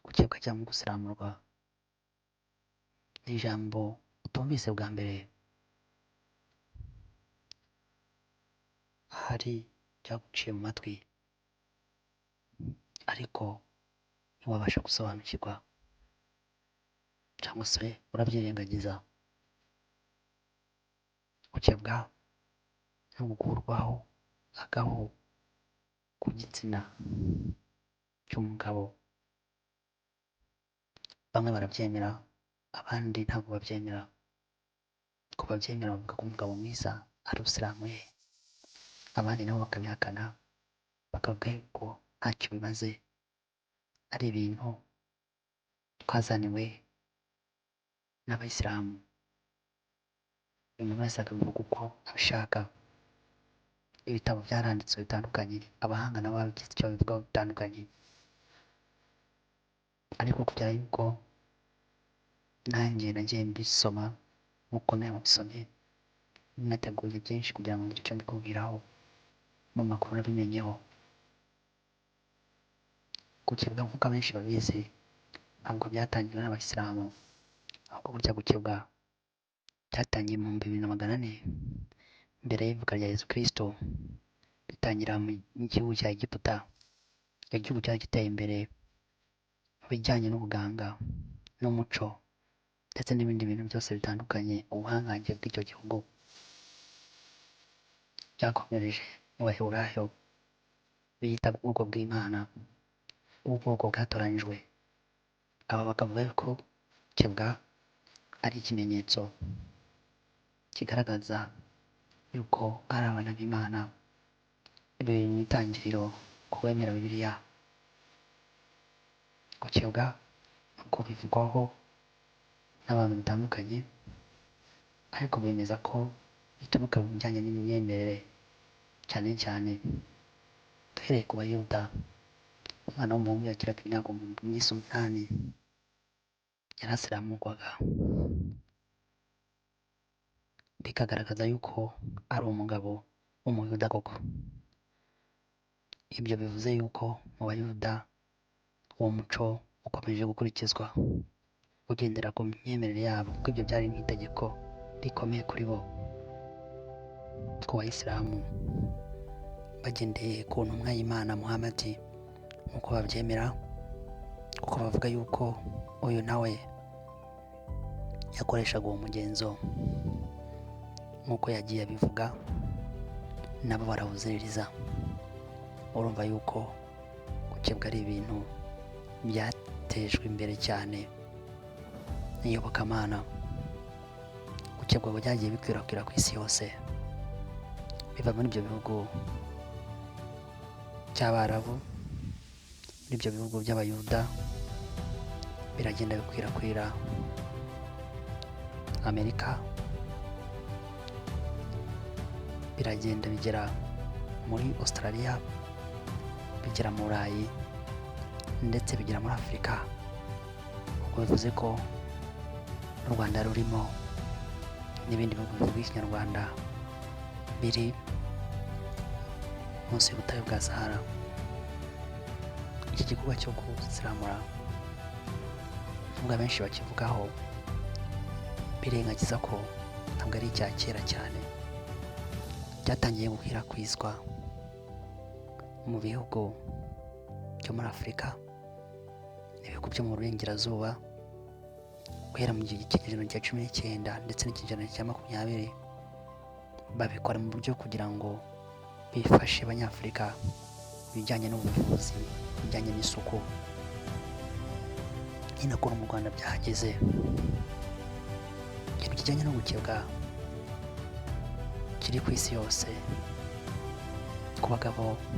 gukebwa cyangwa gusiramurwa ni ijambo utumvise bwa mbere ahari ryaguciye mu matwi, ariko ntiwabasha gusobanukirwa cyangwa se urabyirengagiza. Gukebwa no gukurwaho agahu ku gitsina cy'umugabo, bamwe barabyemera abandi ntabwo babyemera. Ko babyemera bavuga ko umugabo mwiza ari usiramuye, abandi nabo bakabihakana bakavuga ko ntacyo bimaze, ari ibintu twazaniwe n'abayisilamu. Buri muntu wese akabivuga uko abishaka. Ibitabo byaranditswe bitandukanye, abahanga nabo bagize icyo babivugaho bitandukanye, ariko kugira yuko nanjye nagiye mbisoma nk'uko nawe wabisomye, nateguye byinshi kugira ngo ngire icyo mbikubwiraho mu makuru nabimenyeho. Gukebwa nk'uko abenshi babizi ntabwo byatangiwe n'abayisilamu, ahubwo burya gukebwa byatangiye mu 2400 mbere y'ivuka rya Yesu Kristo. Bitangira mu gihugu cya Egiputa. Igihugu cyari giteye imbere mu bijyanye n'ubuganga n'umuco ndetse n'ibindi bintu byose bitandukanye. Ubuhangange bw'icyo gihugu byakomereje mu Baheburayo biyita ubwoko bw'Imana, ubwoko bwatoranyijwe. Aba bakavuga ko gukebwa ari ikimenyetso kigaragaza yuko ari abana b'Imana. Ibi biri mu itangiriro ku bemera Bibiliya. Gukebwa uko bivugwaho n'abantu bitandukanye, ariko bemeza ko bituruka mu bijyanye n'imyemerere, cyane cyane duhereye ku Bayuda. Umwana w'umuhungu yagiraga imyaka 8 yarasiramurwaga, bikagaragaza yuko ari umugabo w'Umuyuda koko. Ibyo bivuze yuko mu Bayuda uwo muco ukomeje gukurikizwa ugendera ku myemerere yabo, kuko ibyo byari nk'itegeko rikomeye kuri bo. Ku Bayisilamu bagendeye ku ntumwa y'Imana Muhammad nk'uko babyemera, kuko bavuga yuko uyu nawe yakoreshaga uwo mugenzo nk'uko yagiye abivuga, nabo barawuziririza. Urumva yuko gukebwa ari ibintu byatejwe imbere cyane n'iyobokamana. Gukebwa byagiye bikwirakwira ku isi yose, biva muri ibyo bihugu by'Abarabu, muri ibyo bihugu by'Abayuda, biragenda bikwirakwira Amerika, biragenda bigera muri Australia, bigera mu Burayi ndetse bigera muri Afurika. Ubwo bivuze ko n'u Rwanda rurimo n'ibindi bihugu bivuga Ikinyarwanda biri munsi y'ubutayu bwa Sahara. Iki gikorwa cyo gusiramura nubwo abenshi bakivugaho, birengagiza ko ntabwo ari icya kera cyane. Byatangiye gukwirakwizwa mu bihugu byo muri Afurika n'ibihugu byo mu Burengerazuba guhera mu gihe cy'ikinyejana cya 19 ndetse n'ikinyejana cya 20. Babikora mu buryo kugira ngo bifashe Abanyafurika ibijyanye n'ubuvuzi, ibijyanye n'isuku. Ni nako no mu Rwanda byahageze. Ikintu kijyanye no gukebwa kiri ku isi yose ku bagabo